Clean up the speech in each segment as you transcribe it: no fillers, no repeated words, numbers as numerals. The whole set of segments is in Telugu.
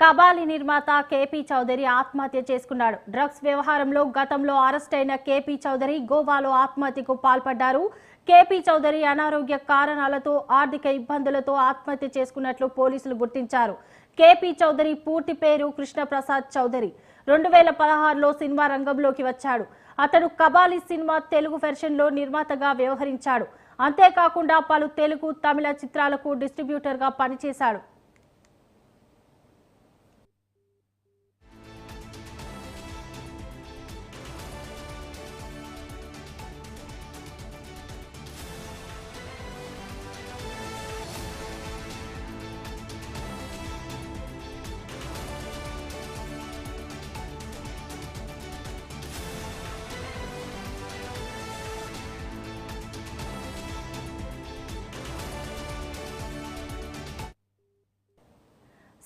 కబాలి నిర్మాత కేపీ చౌదరి ఆత్మహత్య చేసుకున్నాడు. డ్రగ్స్ వ్యవహారంలో గతంలో అరెస్ట్ అయిన కేపీ చౌదరి గోవాలో ఆత్మహత్యకు పాల్పడ్డారు. కేపీ చౌదరి అనారోగ్య కారణాలతో ఆర్థిక ఇబ్బందులతో ఆత్మహత్య చేసుకున్నట్లు పోలీసులు గుర్తించారు. కేపీ చౌదరి పూర్తి పేరు కృష్ణప్రసాద్ చౌదరి. 2016లో సినిమా రంగంలోకి వచ్చాడు. అతడు కబాలి సినిమా తెలుగు వెర్షన్లో నిర్మాతగా వ్యవహరించాడు. అంతేకాకుండా పలు తెలుగు, తమిళ చిత్రాలకు డిస్ట్రిబ్యూటర్గా పనిచేశాడు.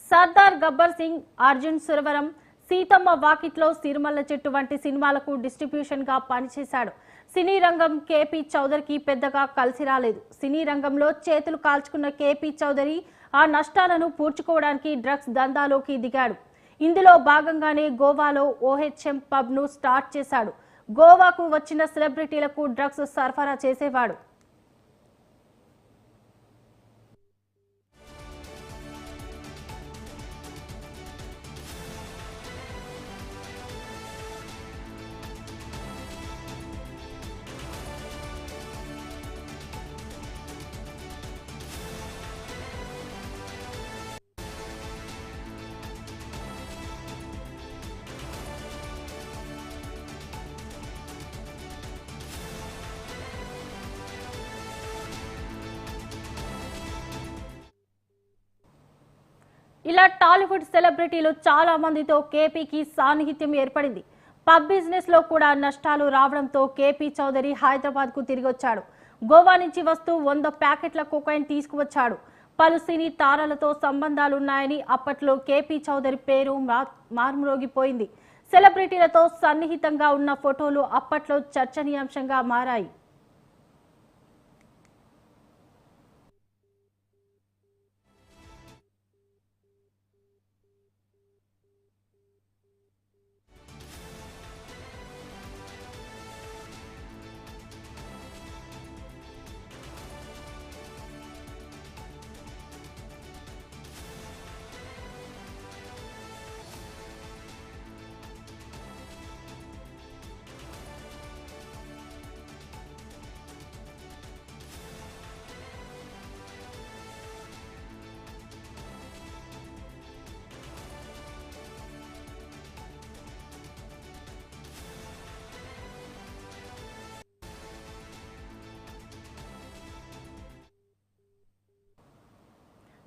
సర్దార్ గబ్బర్ సింగ్, అర్జున్ సురవరం, సీతమ్మ వాకిట్లో సిరిమల్ల చెట్టు వంటి సినిమాలకు డిస్ట్రిబ్యూషన్ గా పనిచేశాడు. సినీ రంగం కేపీ చౌదరికి పెద్దగా కలిసి రాలేదు. సినీ రంగంలో చేతులు కాల్చుకున్న కేపీ చౌదరి ఆ నష్టాలను పూడ్చుకోవడానికి డ్రగ్స్ దందాలోకి దిగాడు. ఇందులో భాగంగానే గోవాలో ఓహెచ్ఎం పబ్ ను స్టార్ట్ చేశాడు. గోవాకు వచ్చిన సెలబ్రిటీలకు డ్రగ్స్ సరఫరా చేసేవాడు. ఇలా టాలీవుడ్ సెలబ్రిటీలు చాలా మందితో కేపీకి సాన్నిహిత్యం ఏర్పడింది. పబ్ బిజినెస్ లో కూడా నష్టాలు రావడంతో కేపీ చౌదరి హైదరాబాద్ కు తిరిగి వచ్చాడు. గోవా నుంచి వస్తూ 100 ప్యాకెట్ల కొకైన్ తీసుకువచ్చాడు. పలు సినీ తారలతో సంబంధాలున్నాయని అప్పట్లో కేపీ చౌదరి పేరు మారుమ్రోగిపోయింది. సెలబ్రిటీలతో సన్నిహితంగా ఉన్న ఫోటోలు అప్పట్లో చర్చనీయాంశంగా మారాయి.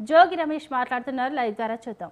జోగి రమేష్ మాట్లాడుతున్నారు. లైవ్ ద్వారా చూద్దాం.